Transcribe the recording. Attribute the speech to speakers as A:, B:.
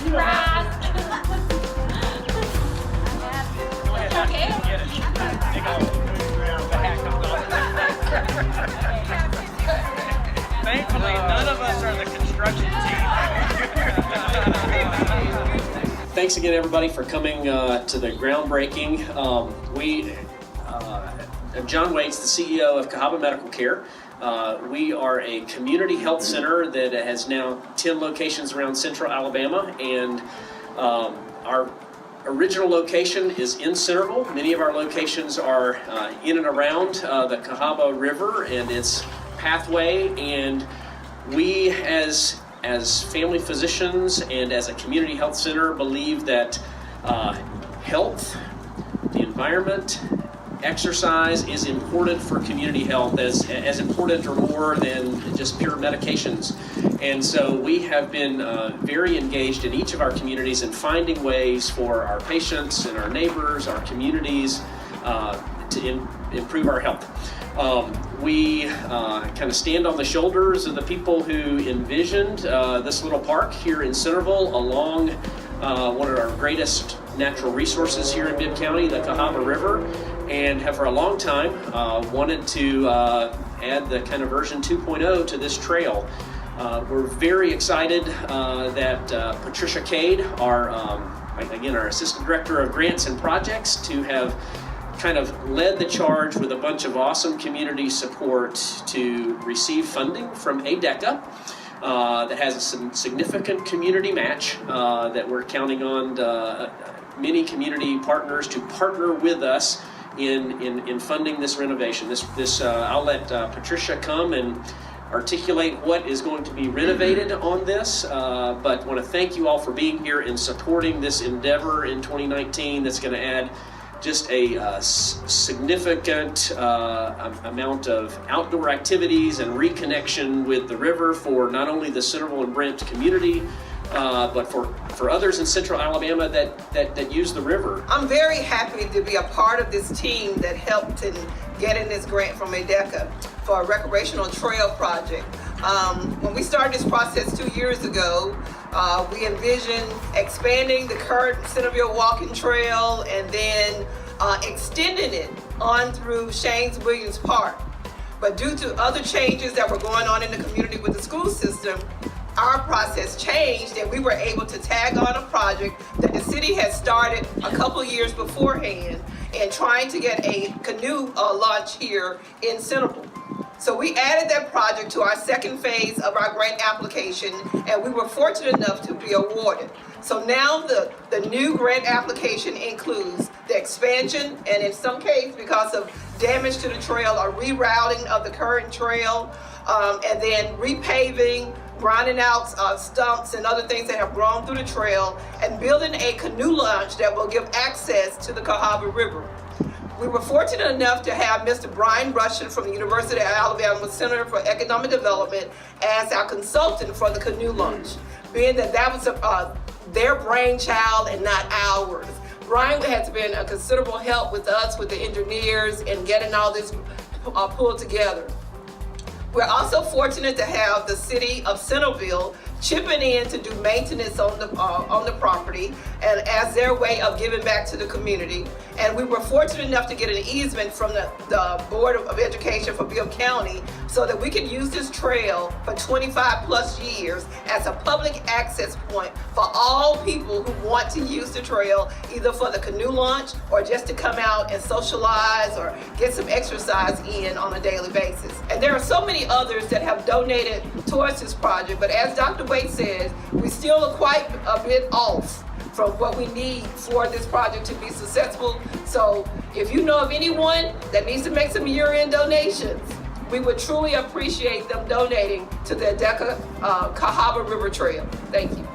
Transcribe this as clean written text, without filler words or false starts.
A: Thankfully, none of us are the construction team.
B: Thanks again, everybody, for coming to the groundbreaking. I'm John Waits, the CEO of Cahaba Medical Care. We are a community health center that has now 10 locations around central Alabama, and our original location is in Centerville. Many of our locations are in and around the Cahaba River and its pathway, and we as family physicians and as a community health center believe that health, the environment, exercise is important for community health, as important or more than just pure medications. And so we have been very engaged in each of our communities in finding ways for our patients and our neighbors, our communities, to improve our health. We kind of stand on the shoulders of the people who envisioned this little park here in Centerville along one of our greatest natural resources here in Mid-County, the Cahaba River, and have for a long time wanted to add the kind of version 2.0 to this trail. We're very excited that Patricia Cade, our Assistant Director of Grants and Projects, to have kind of led the charge with a bunch of awesome community support to receive funding from ADECA that has a significant community match that we're counting on many community partners to partner with us in funding this renovation. I'll let Patricia come and articulate what is going to be renovated on this, but want to thank you all for being here and supporting this endeavor in 2019 that's going to add just a significant amount of outdoor activities and reconnection with the river for not only the Centerville and Brent community, but for others in central Alabama that use the river.
C: I'm very happy to be a part of this team that helped in getting this grant from ADECA for a recreational trail project. When we started this process 2 years ago, we envisioned expanding the current Centerville walking trail and then extending it on through Shanes Williams Park. But due to other changes that were going on in the community with the school system, our process changed and we were able to tag on a project that the city had started a couple years beforehand and trying to get a canoe launch here in Centerville. So we added that project to our second phase of our grant application, and we were fortunate enough to be awarded. So now the new grant application includes the expansion, and in some cases because of damage to the trail, a rerouting of the current trail, and then repaving, grinding out stumps and other things that have grown through the trail, and building a canoe launch that will give access to the Cahaba River. We were fortunate enough to have Mr. Brian Russian from the University of Alabama Center for Economic Development as our consultant for the canoe launch, being that was their brainchild and not ours. Brian has been a considerable help with us, with the engineers, and getting all this pulled together. We're also fortunate to have the city of Centerville chipping in to do maintenance on the property and as their way of giving back to the community. And we were fortunate enough to get an easement from the Board of Education for Bibb County so that we could use this trail for 25 plus years as a public access point for all people who want to use the trail, either for the canoe launch or just to come out and socialize or get some exercise in on a daily basis. And there are so many others that have donated towards this project, but as Dr. Waite says, we still are quite a bit off from what we need for this project to be successful. So if you know of anyone that needs to make some year-end donations, we would truly appreciate them donating to the ADECA Cahaba River Trail. Thank you.